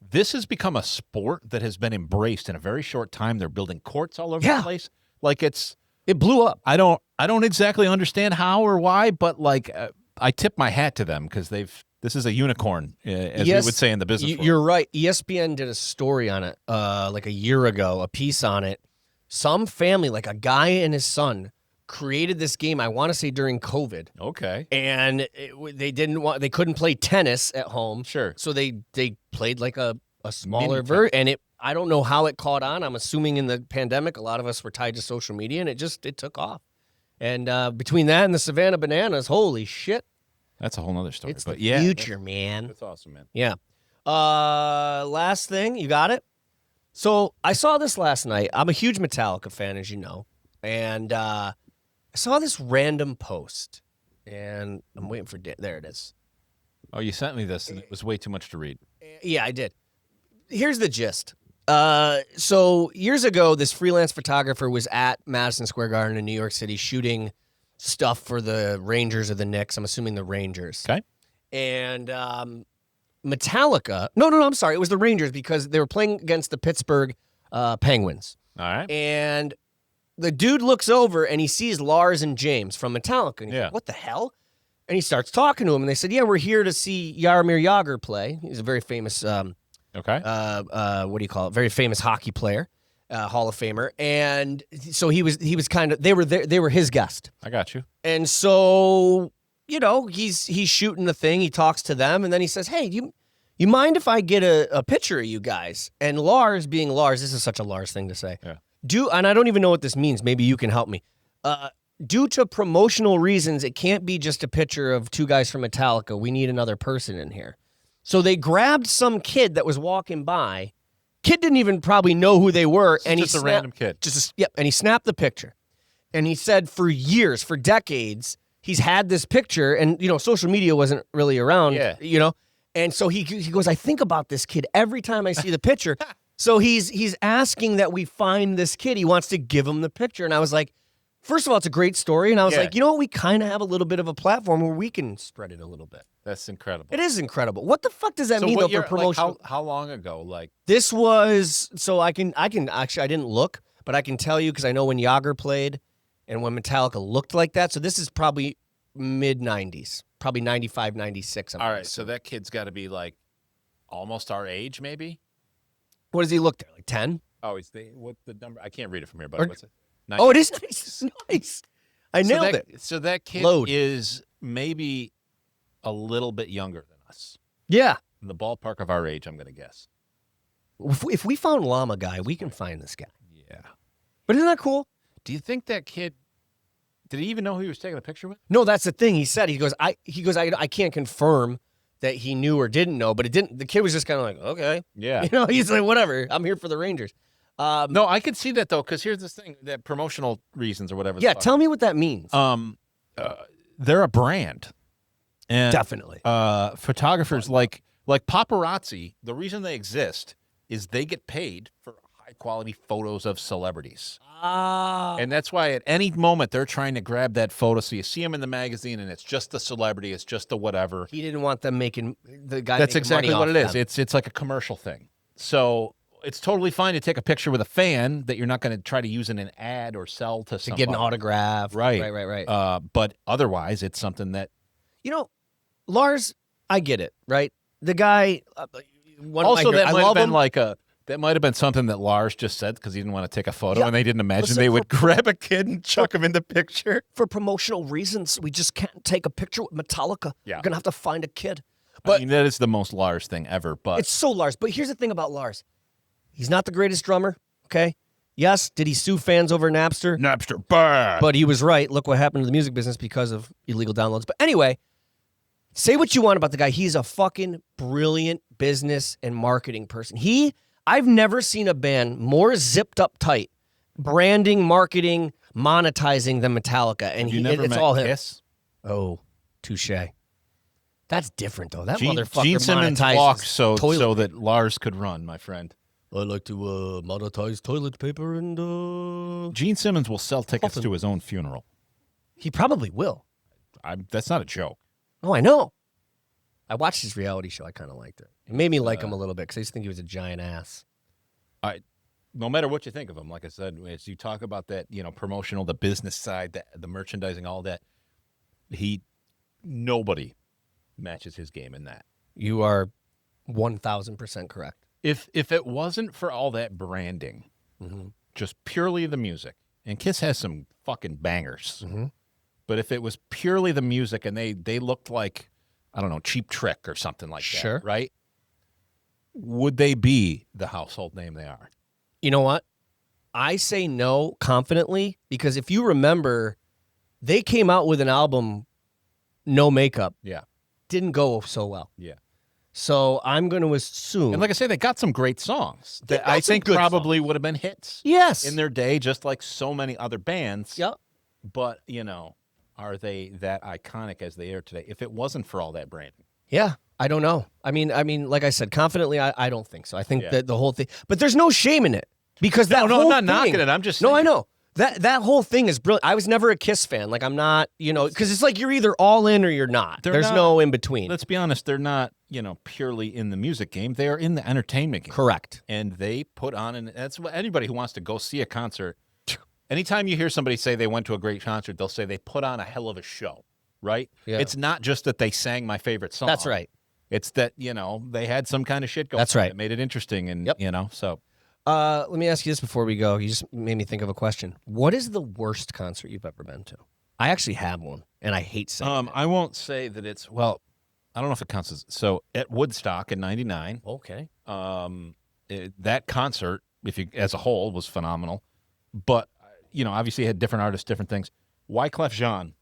A: This has become a sport that has been embraced in a very short time. They're building courts all over
B: Yeah.
A: the place. Like
B: it blew up.
A: I don't exactly understand how or why, but like I tip my hat to them because this is a unicorn, as we would say in the business world.
B: You're right. ESPN did a story on it like a year ago, a piece on it. some family, like a guy and his son, created this game. I want to say during COVID,
A: Okay.
B: and they couldn't play tennis at home,
A: Sure.
B: so they played like a smaller
A: Mini
B: version, and I don't know how it caught on. I'm assuming in the pandemic, a lot of us were tied to social media, and it took off. And between that and the Savannah Bananas, holy shit.
A: That's a whole nother story.
B: It's
A: but
B: the
A: yeah,
B: future, man.
A: That's awesome, man.
B: Yeah. Last thing, you got it? So I saw this last night. I'm a huge Metallica fan, as you know. And I saw this random post. And I'm waiting for there it is.
A: Oh, you sent me this, and it was way too much to read.
B: Yeah, I did. Here's the gist. So years ago, this freelance photographer was at Madison Square Garden in New York City shooting stuff for the Rangers or the Knicks. I'm assuming the Rangers.
A: Okay.
B: And Metallica. No, I'm sorry. It was the Rangers because they were playing against the Pittsburgh Penguins.
A: All right.
B: And the dude looks over and he sees Lars and James from Metallica. And he's like, what the hell? And he starts talking to him. And they said, yeah, we're here to see Jaromir Jagr play. He's a very famous
A: Okay.
B: what do you call it? Very famous hockey player, Hall of Famer. And so he was kind of, they were his guest.
A: I got you.
B: And so, he's shooting the thing. He talks to them and then he says, hey, you mind if I get a picture of you guys? And Lars, being Lars, this is such a Lars thing to say.
A: Yeah.
B: And I don't even know what this means. Maybe you can help me. Due to promotional reasons, it can't be just a picture of two guys from Metallica. We need another person in here. So they grabbed some kid that was walking by. Kid didn't even probably know who they were. And
A: just a random kid.
B: And he snapped the picture. And he said for years, for decades, he's had this picture. And, social media wasn't really around, And so he goes, I think about this kid every time I see the picture. So he's asking that we find this kid. He wants to give him the picture. And I was like, first of all, it's a great story. And I was like, you know what? We kind of have a little bit of a platform where we can spread it a little bit.
A: That's incredible.
B: It is incredible. What the fuck does that mean though for promotion?
A: Like how long ago? Like
B: this was, so I can actually, I didn't look, but I can tell you because I know when Jagr played and when Metallica looked like that. So this is probably mid 90s, probably 95, 96.
A: All right. So that kid's got to be like almost our age, maybe.
B: What does he look there? Like 10?
A: Oh, what's the number? I can't read it from here, but what's it?
B: 90. Oh, it is nice. Nice. I nailed it.
A: So that kid is maybe a little bit younger than us.
B: Yeah.
A: In the ballpark of our age, I'm going to guess.
B: If we found Llama Guy, we can find this guy.
A: Yeah.
B: But isn't that cool?
A: Do you think that kid, did he even know who he was taking a picture with?
B: No, that's the thing. He said, I can't confirm that he knew or didn't know, but it didn't. The kid was just kind of like, okay.
A: Yeah.
B: He's like, whatever. I'm here for the Rangers.
A: No, I could see that though, because here's this thing, that promotional reasons or whatever.
B: Yeah, tell me what that means.
A: They're a brand. And
B: definitely.
A: Photographers like paparazzi, the reason they exist is they get paid for high quality photos of celebrities. And that's why at any moment they're trying to grab that photo. So you see them in the magazine and it's just the celebrity, it's just the whatever.
B: He didn't want them making the guy.
A: That's exactly what it is.
B: Them.
A: It's like a commercial thing. So it's totally fine to take a picture with a fan that you're not going to try to use in an ad or sell to somebody.
B: Get an autograph.
A: Right. But otherwise, it's something that
B: Lars, I get it, right? The guy.
A: Also, that might have been that might have been something that Lars just said because he didn't want to take a photo, and they didn't imagine they would grab a kid and chuck him in the picture
B: for promotional reasons. We just can't take a picture with Metallica.
A: Yeah.
B: We're gonna have to find a kid. But
A: I mean, that is the most Lars thing ever. But
B: it's so Lars. But here's the thing about Lars: he's not the greatest drummer. Okay. Yes, did he sue fans over Napster?
A: Napster, bad.
B: But he was right. Look what happened to the music business because of illegal downloads. But anyway. Say what you want about the guy. He's a fucking brilliant business and marketing person. I've never seen a band more zipped up tight, branding, marketing, monetizing than Metallica. And it's all him.
A: Kiss?
B: Oh, touche. That's different though. That
A: Gene
B: motherfucker
A: Simmons walked so that Lars could run, my friend.
B: I like to monetize toilet paper and.
A: Gene Simmons will sell tickets to his own funeral.
B: He probably will.
A: That's not a joke.
B: Oh, I know. I watched his reality show. I kind of liked it. It made me like him a little bit because I used to think he was a giant ass.
A: No matter what you think of him, like I said, as you talk about that, promotional, the business side, the merchandising, all that, nobody matches his game in that.
B: You are 1,000% correct.
A: If it wasn't for all that branding, just purely the music, and Kiss has some fucking bangers,
B: Mhm.
A: but if it was purely the music and they looked like, I don't know, Cheap Trick or something like
B: Sure.
A: that, right? Would they be the household name they are?
B: You know what? I say no confidently because if you remember, they came out with an album, No Makeup.
A: Yeah.
B: Didn't go so well.
A: Yeah.
B: So I'm going to assume.
A: And like I say, they got some great songs
B: They
A: that
B: got
A: I
B: some
A: think
B: good
A: probably would have been hits
B: yes.
A: in their day, just like so many other bands.
B: Yep.
A: But, are they that iconic as they are today if it wasn't for all that branding?
B: Yeah. I don't know. I mean, like I said, confidently, I don't think so. I think
A: Yeah.
B: that the whole thing, but there's no shame in it because that
A: No,
B: whole
A: I'm not
B: thing,
A: knocking it. I'm just
B: no,
A: saying.
B: I know that whole thing is brilliant. I was never a Kiss fan. Like I'm not, because it's like you're either all in or you're not.
A: They're
B: There's
A: not-
B: no in between.
A: Let's be honest, they're not, purely in the music game. They are in the entertainment game.
B: Correct.
A: And they put on, and that's what anybody who wants to go see a concert, anytime you hear somebody say they went to a great concert, they'll say they put on a hell of a show, right?
B: Yeah.
A: It's not just that they sang my favorite song.
B: That's right.
A: It's that, they had some kind of shit going
B: That's
A: on
B: right.
A: that made it interesting. And,
B: Yep.
A: so.
B: Let me ask you this before we go. You just made me think of a question. What is the worst concert you've ever been to? I actually have one, and I hate saying it.
A: I won't say that it's, well, I don't know if it counts as, so at Woodstock in 99,
B: Okay.
A: that concert, as a whole, was phenomenal. But, obviously it had different artists, different things. Wyclef Jean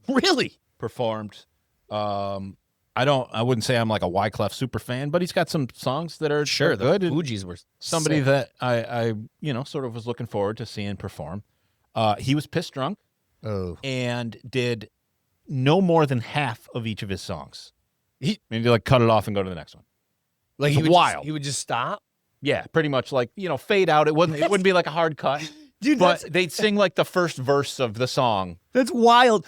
B: Really?
A: performed. I wouldn't say I'm like a Wyclef super fan, but he's got some songs that are
B: Sure.
A: good.
B: The
A: and
B: Fugees were
A: somebody
B: sick.
A: that I sort of was looking forward to seeing perform. He was piss drunk
B: Oh.
A: and did no more than half of each of his songs.
B: He
A: And he'd cut it off and go to the next one.
B: like
A: It's
B: he would
A: wild.
B: Just, he would just stop.
A: Yeah, pretty much like, fade out. It wouldn't be like a hard cut.
B: Dude,
A: But they'd sing like the first verse of the song.
B: that's wild.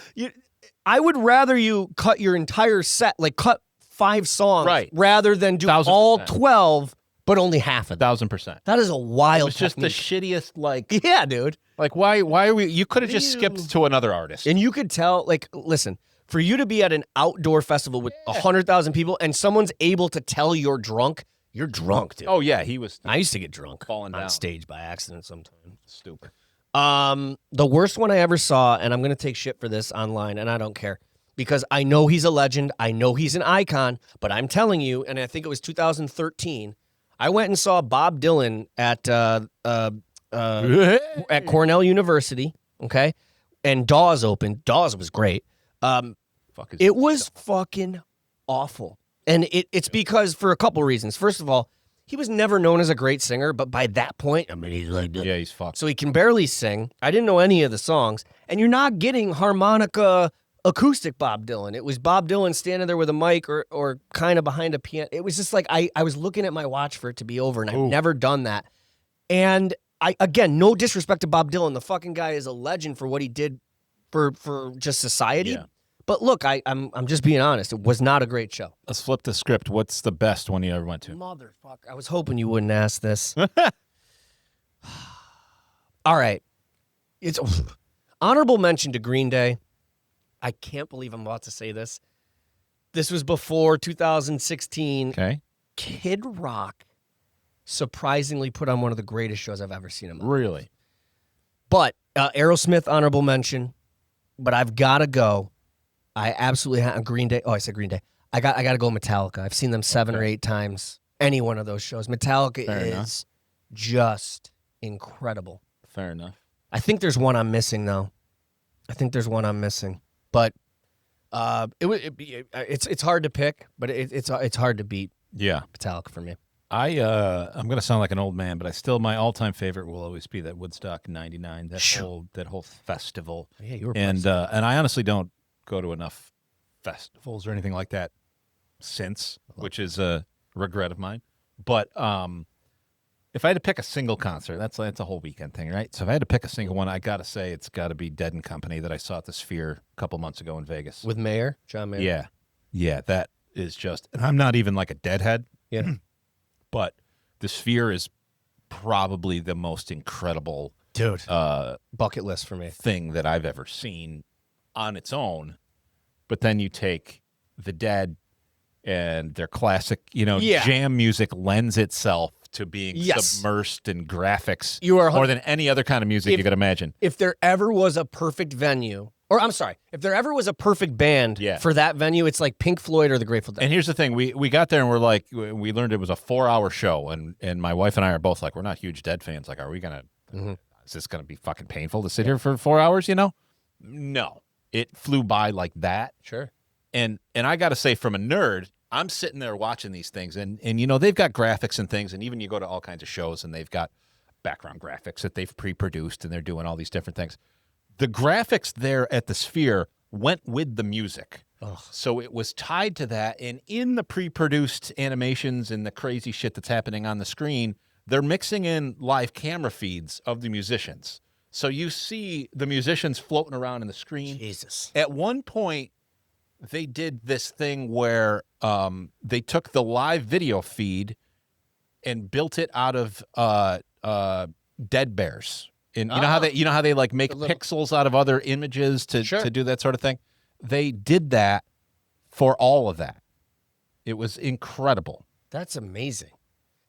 B: I would rather you cut your entire set, like cut 5 songs,
A: Right.
B: rather than do
A: 1000%.
B: all 12, but only half of them.
A: 1,000%.
B: That is a
A: It
B: wild.
A: was just the
B: technique.
A: shittiest,
B: Yeah, dude.
A: like why are we, you could have just skipped to another artist.
B: And you could tell, like, listen, for you to be at an outdoor festival with 100,000 people and someone's able to tell you're drunk, dude.
A: Oh yeah, he was
B: I used to get drunk
A: falling
B: on
A: down.
B: stage by accident sometimes.
A: Stupid.
B: The worst one I ever saw, and I'm going to take shit for this online, and I don't care, because I know he's a legend. I know he's an icon, but I'm telling you, and I think it was 2013, I went and saw Bob Dylan at Cornell University, okay? And Dawes opened. Dawes was great.
A: Fuck is
B: It was fucking awful. And it's because, for a couple reasons. First of all, he was never known as a great singer, but by that point, I mean, he's like,
A: yeah, he's fucked.
B: so he can barely sing. I didn't know any of the songs. And you're not getting harmonica acoustic Bob Dylan. It was Bob Dylan standing there with a mic or kind of behind a piano. It was just like I was looking at my watch for it to be over, and I've
A: Ooh.
B: never done that. And again, no disrespect to Bob Dylan. The fucking guy is a legend for what he did for just society.
A: Yeah.
B: But look, I'm just being honest. It was not a great show.
A: Let's flip the script. What's the best one you ever went to?
B: Motherfucker. I was hoping you wouldn't ask this. All right. It's honorable mention to Green Day. I can't believe I'm about to say this. This was before 2016.
A: Okay.
B: Kid Rock surprisingly put on one of the greatest shows I've ever seen in my life.
A: Really?
B: But Aerosmith, honorable mention. But I've got to go. I absolutely have Green Day. Oh, I said Green Day. I got to go Metallica. I've seen them 7 or 8 times. Any one of those shows. Metallica
A: Fair
B: is
A: enough.
B: just incredible.
A: Fair enough.
B: I think there's one I'm missing though. But it's hard to pick, but it's hard to beat
A: Yeah.
B: Metallica for me.
A: I'm gonna sound like an old man, but my all-time favorite will always be that Woodstock '99, that whole festival.
B: Yeah, you were
A: And I honestly don't go to enough festivals or anything like that since, which is a regret of mine. But if I had to pick a single concert, that's a whole weekend thing, right? So if I had to pick a single one, I gotta say it's gotta be Dead and Company that I saw at the Sphere a couple months ago in Vegas.
B: with John Mayer.
A: Yeah, that is just. And I'm not even like a Deadhead.
B: Yeah.
A: But the Sphere is probably the most incredible
B: Dude. Bucket list for me.
A: thing that I've ever seen on its own. But then you take the Dead and their classic,
B: Yeah.
A: jam music lends itself to being
B: Yes.
A: submersed in graphics
B: You are
A: more than any other kind of music you could imagine.
B: If there ever was a perfect venue, or I'm sorry, if there ever was a perfect band for that venue, it's like Pink Floyd or the Grateful Dead.
A: And here's the thing. We got there and we're like, we learned it was a 4-hour show. And my wife and I are both like, we're not huge Dead fans. Like, are we going to, is this going to be fucking painful to sit here for 4 hours, you know? No. It flew by like that.
B: Sure.
A: And I got to say, from a nerd, I'm sitting there watching these things, and you know, they've got graphics and things, and even you go to all kinds of shows, and they've got background graphics that they've pre-produced, and they're doing all these different things. The graphics there at the Sphere went with the music.
B: Ugh.
A: So it was tied to that, and in the pre-produced animations and the crazy shit that's happening on the screen, they're mixing in live camera feeds of the musicians. So you see the musicians floating around in the screen.
B: Jesus.
A: At one point, they did this thing where they took the live video feed and built it out of dead bears. And you know how they like make pixels out of other images to do that sort of thing. They did that for all of that. It was incredible.
B: That's amazing.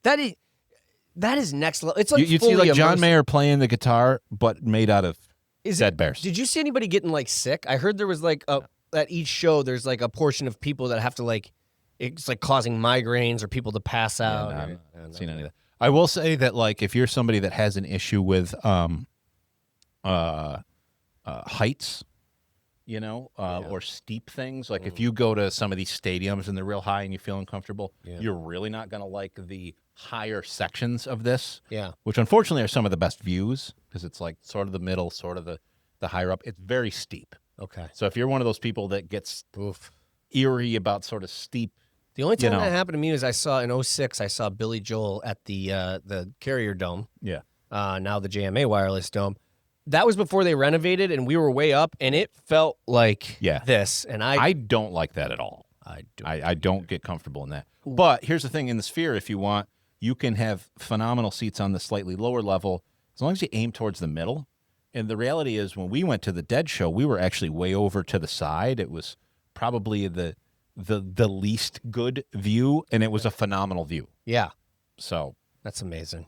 B: That is next level. It's like
A: you'd see like John Mayer playing the guitar, but made out of dead bears.
B: Did you see anybody getting like sick? I heard there was like at each show there's like a portion of people that have to like, it's like causing migraines or people to pass out.
A: I haven't seen any of that. I will say that like if you're somebody that has an issue with heights, you know, or steep things, like if you go to some of these stadiums and they're real high and you feel uncomfortable, you're really not going to like the higher sections of this.
B: Yeah.
A: Which unfortunately are some of the best views because it's like sort of the middle, sort of the higher up. It's very steep.
B: Okay.
A: So if you're one of those people that gets eerie about sort of steep.
B: The only time that happened to me was I saw in 06, I saw Billy Joel at the Carrier Dome.
A: Yeah.
B: Now the JMA Wireless Dome. That was before they renovated, and we were way up, and it felt like this. And I
A: don't like that at all. I don't get comfortable in that. But here's the thing: in the Sphere, if you want, you can have phenomenal seats on the slightly lower level as long as you aim towards the middle. And the reality is, when we went to the Dead show, we were actually way over to the side. It was probably the least good view, and it was a phenomenal view.
B: Yeah.
A: So
B: that's amazing.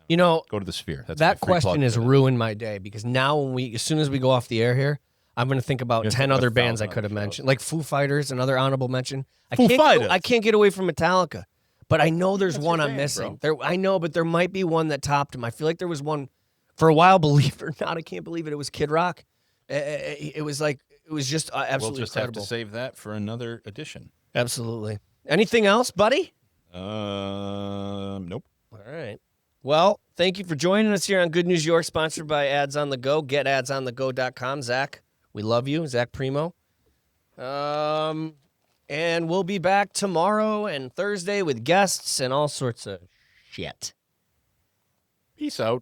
B: You know,
A: go to the Sphere. That's
B: that question has ruined my day because now as soon as we go off the air here, I'm going to think about 10 other bands I could have mentioned, like Foo Fighters, another honorable mention. I can't get away from Metallica, but I know there's one I'm missing. I know, but there might be one that topped him. I feel like there was one for a while. Believe it or not, I can't believe it. It was Kid Rock. It was just absolutely
A: We'll just
B: incredible.
A: have to save that for another edition.
B: Absolutely. Anything else, buddy?
A: Nope.
B: All right. Well, thank you for joining us here on Good News York, sponsored by Ads on the Go. GetAdsOnTheGo.com. Zach, we love you. Zach Primo. And we'll be back tomorrow and Thursday with guests and all sorts of shit.
A: Peace out.